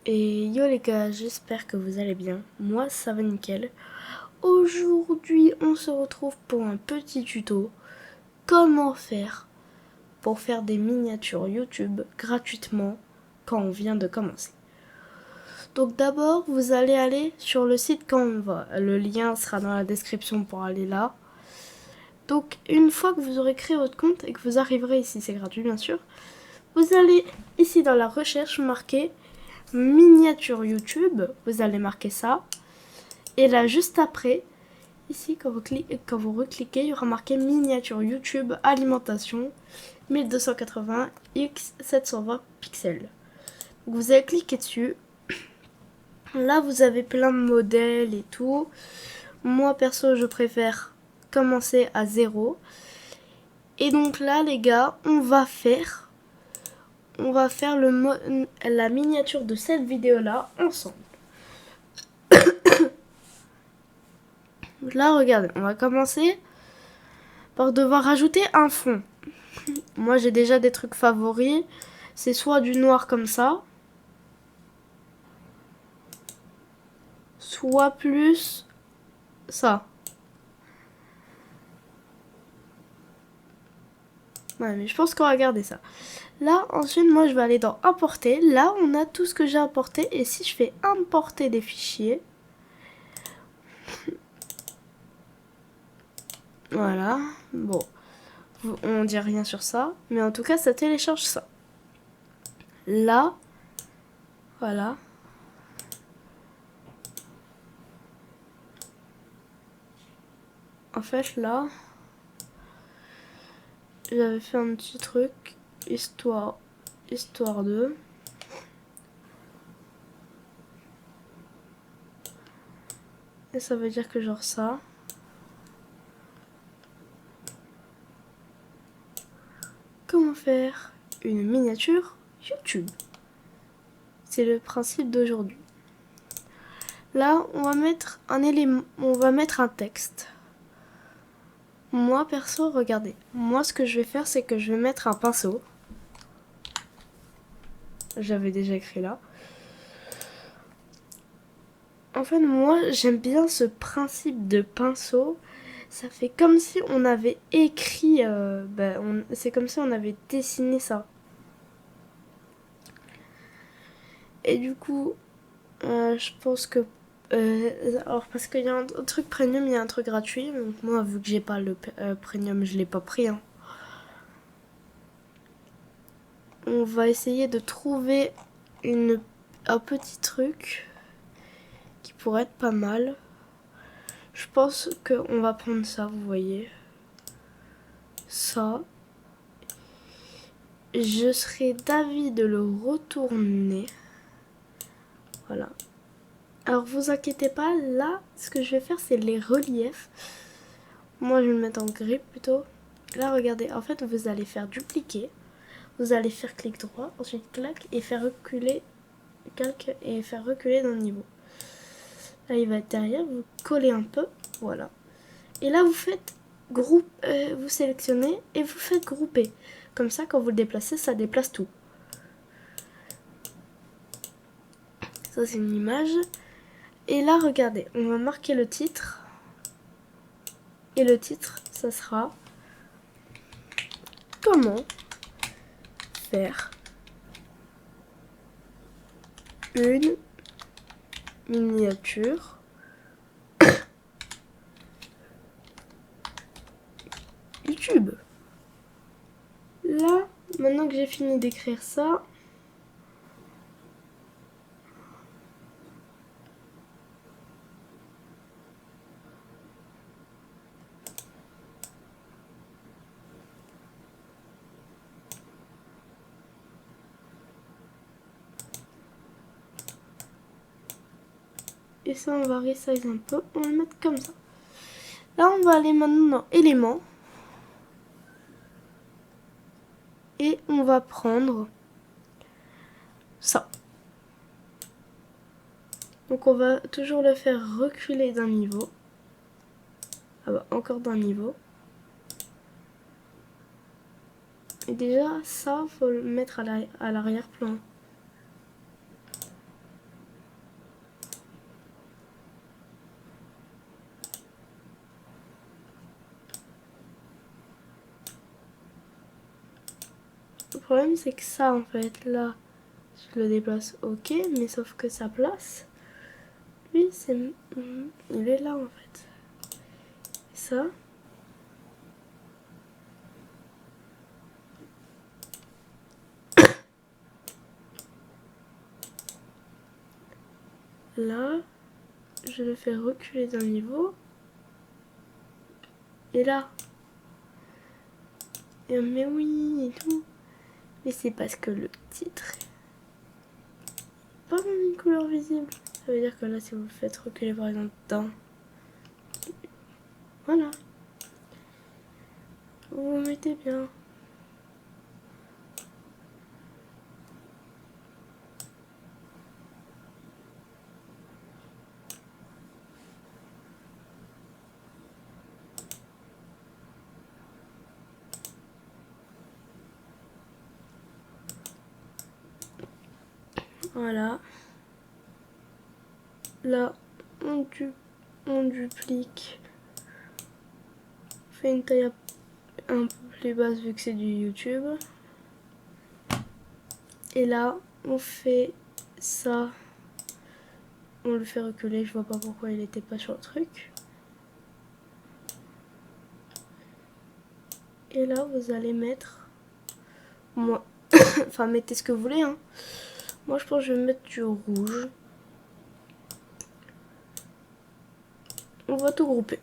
Et yo les gars, j'espère que vous allez bien. Moi ça va nickel. Aujourd'hui on se retrouve pour un petit tuto. Comment faire pour faire des miniatures YouTube gratuitement quand on vient de commencer. Donc d'abord vous allez aller sur le site Canva. Le lien sera dans la description pour aller là. Donc une fois que vous aurez créé votre compte et que vous arriverez ici, c'est gratuit bien sûr, vous allez ici dans la recherche marquer miniature YouTube, vous allez marquer ça. Et là, juste après, ici, quand vous recliquez, il y aura marqué miniature YouTube alimentation 1280 x 720 pixels. Donc, vous allez cliquer dessus. Là, vous avez plein de modèles et tout. Moi, perso, je préfère commencer à 0. Et donc là, les gars, on va faire la miniature de cette vidéo-là ensemble. Là, regardez, on va commencer par devoir rajouter un fond. Moi, j'ai déjà des trucs favoris. C'est soit du noir comme ça, soit plus ça. Ouais, mais je pense qu'on va garder ça. Là, ensuite, moi, je vais aller dans importer. Là, on a tout ce que j'ai importé. Et si je fais importer des fichiers, voilà. Bon, on dit rien sur ça. Mais en tout cas, ça télécharge ça. Là, voilà. En fait, là, j'avais fait un petit truc, histoire 2. Et ça veut dire que genre ça. Comment faire une miniature YouTube? C'est le principe d'aujourd'hui. Là, on va mettre un élément, on va mettre un texte. Moi, perso, regardez. Moi, ce que je vais faire, c'est que je vais mettre un pinceau. J'avais déjà écrit là. En fait, moi, j'aime bien ce principe de pinceau. Ça fait comme si on avait écrit... c'est comme si on avait dessiné ça. Et du coup, je pense que... alors, parce qu'il y a un truc premium, il y a un truc gratuit. Donc moi, vu que j'ai pas le premium, je l'ai pas pris. Hein. On va essayer de trouver un petit truc qui pourrait être pas mal. Je pense qu'on va prendre ça, vous voyez. Ça. Je serais d'avis de le retourner. Voilà. Alors vous inquiétez pas, là, ce que je vais faire, c'est les reliefs. Moi, je vais le mettre en gris plutôt. Là, regardez, en fait, vous allez faire dupliquer. Vous allez faire clic droit, ensuite clac, et faire reculer, calque, et faire reculer dans le niveau. Là, il va être derrière, vous collez un peu, voilà. Et là, vous faites groupe, vous sélectionnez et vous faites grouper. Comme ça, quand vous le déplacez, ça déplace tout. Ça, c'est une image. Et là, regardez, on va marquer le titre. Et le titre, ça sera comment faire une miniature YouTube. Là, maintenant que j'ai fini d'écrire ça, et ça, on va resize un peu, on va le mettre comme ça. Là, on va aller maintenant dans éléments. Et on va prendre ça. Donc on va toujours le faire reculer d'un niveau. Ah bah, encore d'un niveau. Et déjà, ça, faut le mettre à l'arrière-plan. problème c'est que ça en fait là, je le déplace ok, mais sauf que sa place, lui c'est... il est là en fait. Et ça... là, je le fais reculer d'un niveau. Et là... mais oui, et tout. Mais c'est parce que le titre pas même une couleur visible. Ça veut dire que là, si vous le faites reculer par exemple dans... Voilà. Vous vous mettez bien. Voilà. Là, on duplique. On fait une taille un peu plus basse vu que c'est du YouTube. Et là, on fait ça. On le fait reculer. Je vois pas pourquoi il était pas sur le truc. Et là, vous allez mettre... Moi... enfin, mettez ce que vous voulez, hein. Moi, je pense que je vais mettre du rouge. On va tout grouper.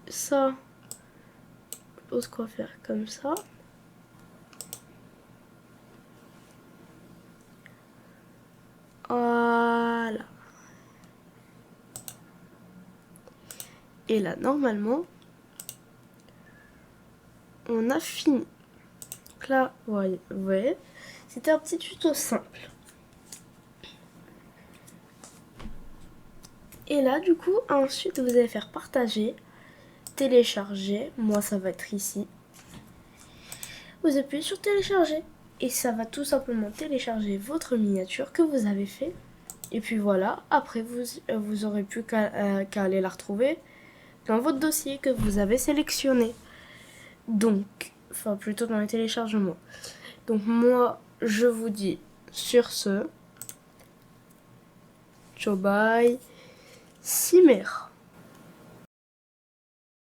Ça, je pense qu'on va faire comme ça. Voilà. Et là, normalement, on a fini. Donc là, vous voyez, c'était un petit tuto simple. Et là, du coup, ensuite, vous allez faire partager, télécharger. Moi, ça va être ici. Vous appuyez sur télécharger. Et ça va tout simplement télécharger votre miniature que vous avez fait. Et puis voilà, après, vous aurez plus qu'à aller la retrouver dans votre dossier que vous avez sélectionné. Donc, enfin plutôt dans les téléchargements. Donc moi, je vous dis sur ce, ciao bye, Cimer.